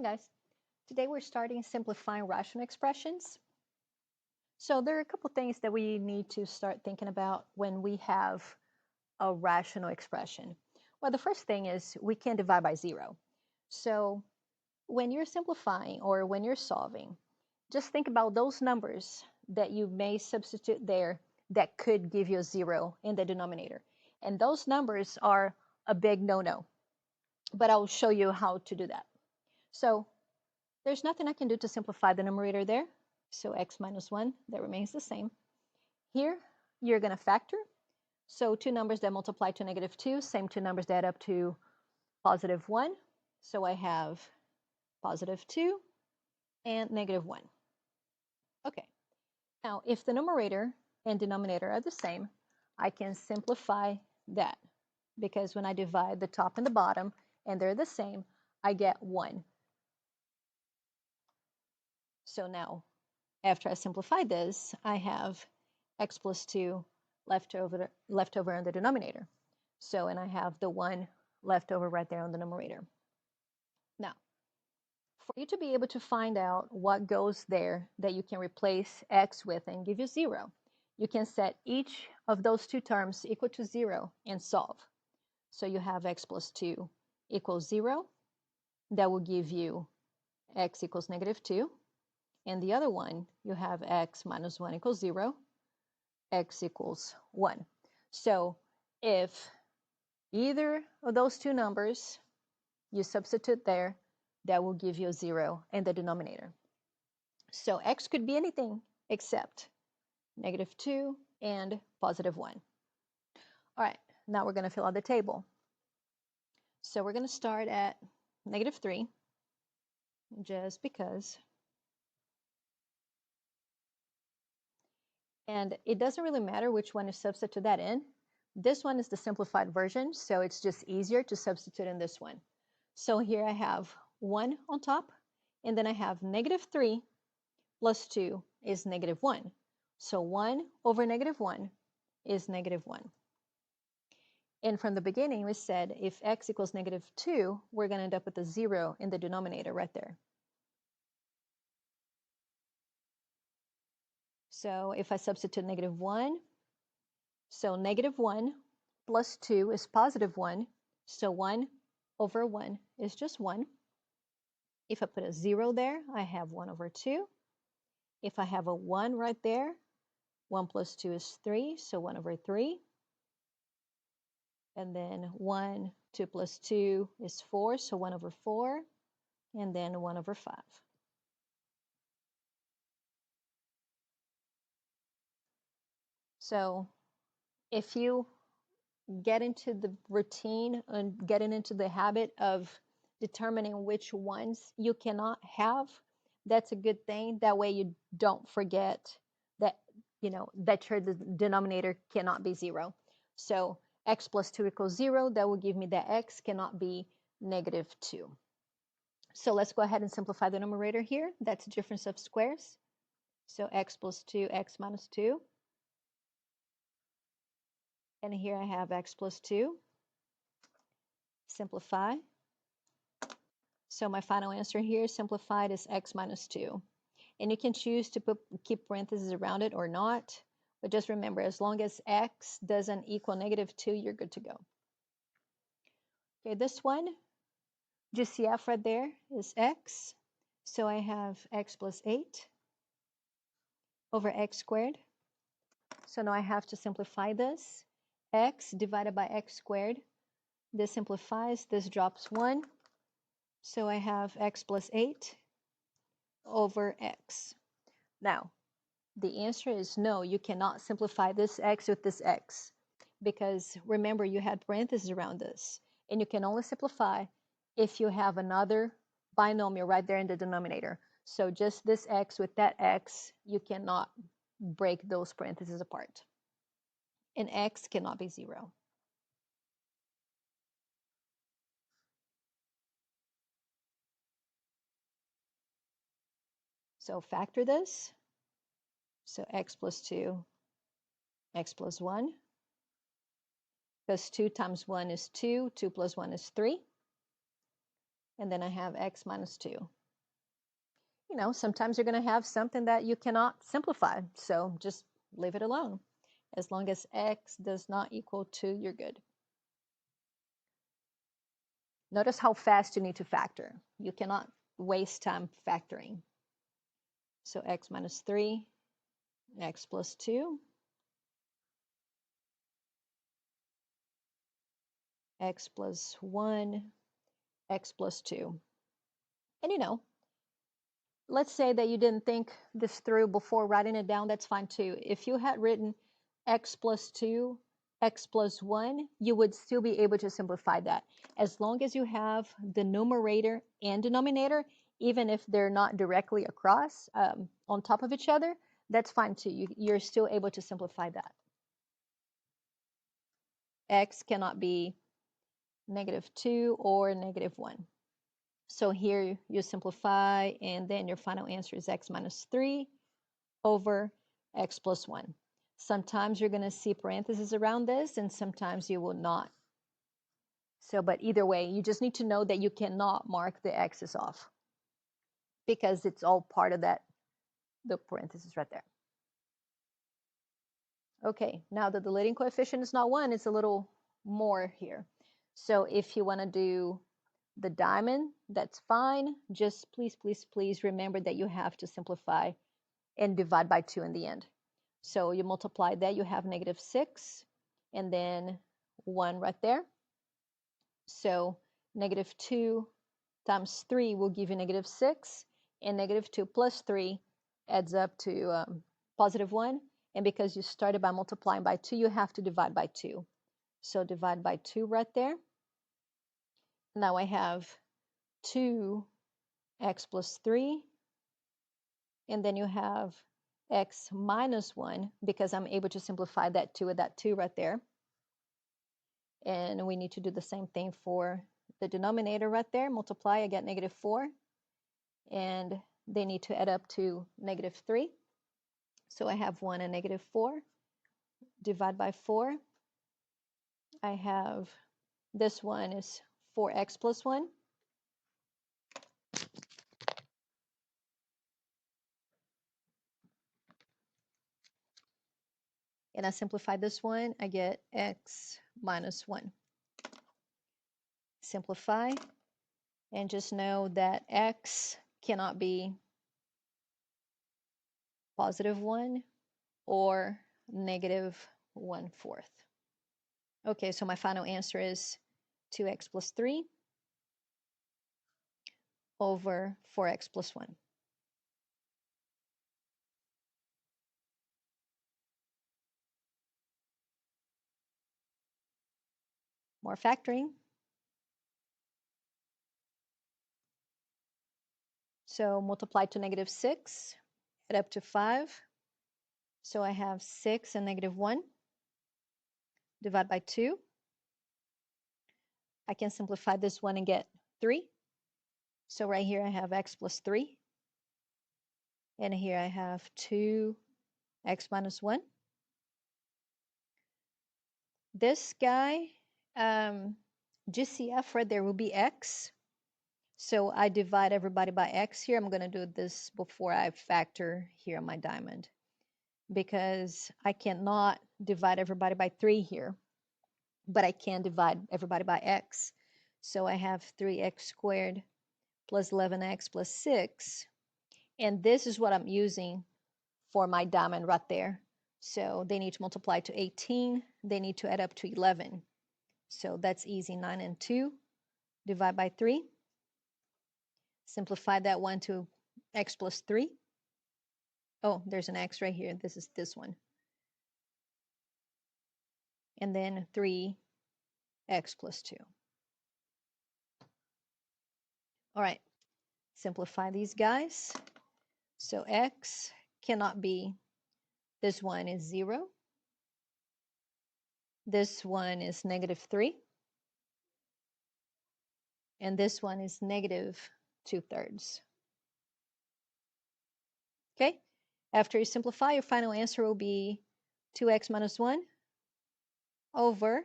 Hi guys, today we're starting simplifying rational expressions. So there are a couple things that we need to start thinking about when we have a rational expression. Well, the first thing is we can divide by zero. So when you're simplifying or when you're solving, just think about those numbers that you may substitute there that could give you a zero in the denominator. And those numbers are a big no-no, but I'll show you how to do that. So there's nothing I can do to simplify the numerator there. So x minus 1, that remains the same. Here, you're going to factor. So two numbers that multiply to negative 2, same two numbers that add up to positive 1. So I have positive 2 and negative 1. Okay. Now, if the numerator and denominator are the same, I can simplify that. Because when I divide the top and the bottom, and they're the same, I get 1. So now, after I simplify this, I have x plus 2 left over in the denominator. So, and I have the 1 left over right there on the numerator. Now, for you to be able to find out what goes there that you can replace x with and give you 0, you can set each of those two terms equal to 0 and solve. So you have x plus 2 equals 0. That will give you x equals negative 2. And the other one, you have x minus 1 equals 0, x equals 1. So if either of those two numbers you substitute there, that will give you a 0 in the denominator. So x could be anything except negative 2 and positive 1. All right, now we're going to fill out the table. So we're going to start at negative 3, just because. And it doesn't really matter which one you substitute that in. This one is the simplified version, so it's just easier to substitute in this one. So here I have 1 on top, and then I have negative 3 plus 2 is negative 1. So 1 over negative 1 is negative 1. And from the beginning, we said if x equals negative 2, we're going to end up with a 0 in the denominator right there. So if I substitute negative 1, so negative 1 plus 2 is positive 1. So 1 over 1 is just 1. If I put a 0 there, I have 1 over 2. If I have a 1 right there, 1 plus 2 is 3, so 1 over 3. And then 1, 2 plus 2 is 4, so 1 over 4. And then 1 over 5. So if you get into the routine and getting into the habit of determining which ones you cannot have, that's a good thing. That way you don't forget that, that your denominator cannot be 0. So x plus 2 equals 0, that will give me that x cannot be negative 2. So let's go ahead and simplify the numerator here. That's a difference of squares. So x plus 2, x minus 2. And here I have x plus 2. Simplify. So my final answer here, simplified, is x minus 2. And you can choose to keep parentheses around it or not. But just remember, as long as x doesn't equal negative 2, you're good to go. Okay, this one, GCF right there is x. So I have x plus 8 over x squared. So now I have to simplify this. X divided by x squared. This simplifies. This drops 1. So I have x plus 8 over x. Now, the answer is no, you cannot simplify this x with this x. Because remember, you had parentheses around this. And you can only simplify if you have another binomial right there in the denominator. So just this x with that x, you cannot break those parentheses apart. And x cannot be 0. So factor this. So x plus 2, x plus 1. Because 2 times 1 is 2, 2 plus 1 is 3. and then I have x minus 2. You know, sometimes you're going to have something that you cannot simplify, so just leave it alone. As long as x does not equal 2, you're good. Notice how fast you need to factor. You cannot waste time factoring. So x minus 3, x plus 2, x plus 1, x plus 2. And you know, let's say that you didn't think this through before writing it down, that's fine too. If you had written x plus 2, x plus 1, you would still be able to simplify that. As long as you have the numerator and denominator, even if they're not directly across on top of each other, that's fine too. You're still able to simplify that. X cannot be -2 or -1. So here you simplify, and then your final answer is x minus 3 over x plus 1. Sometimes you're going to see parentheses around this, and sometimes you will not. So, but either way, you just need to know that you cannot mark the x's off because it's all part of that, the parentheses right there. Okay, now that the leading coefficient is not 1, it's a little more here. So if you want to do the diamond, that's fine. Just please, please, please remember that you have to simplify and divide by 2 in the end. So you multiply that, you have -6, and then 1 right there. So -2 times 3 will give you -6, and -2 plus 3 adds up to +1. And because you started by multiplying by 2, you have to divide by 2. So divide by 2 right there. Now I have 2x plus 3, and then you have x minus 1, because I'm able to simplify that 2 with that 2 right there. And we need to do the same thing for the denominator right there. Multiply, I get -4, and they need to add up to -3. So I have 1 and -4. Divide by 4. I have, this one is 4x plus 1. And I simplify this one, I get x minus 1. Simplify, and just know that x cannot be +1 or -1/4. Okay, so my final answer is 2x plus 3 over 4x plus 1. More factoring. So multiply to -6, add up to 5. So I have 6 and -1. Divide by 2. I can simplify this one and get 3. So right here I have x plus 3. And here I have 2x minus 1. This guy, GCF right there will be x. So I divide everybody by x here. I'm going to do this before I factor here on my diamond, because I cannot divide everybody by 3 here, but I can divide everybody by x. So I have 3x squared plus 11x plus 6. And this is what I'm using for my diamond right there. So they need to multiply to 18. They need to add up to 11. So that's easy. 9 and 2. Divide by 3. Simplify that one to x plus 3. Oh, there's an x right here. This is this one. And then 3x plus 2. All right, simplify these guys. So x cannot be, this one is 0. This one is -3. And this one is -2/3. Okay, after you simplify, your final answer will be 2x minus 1 over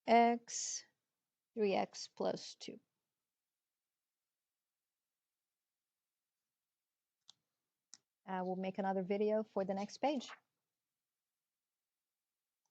x 3x plus 2. I will make another video for the next page.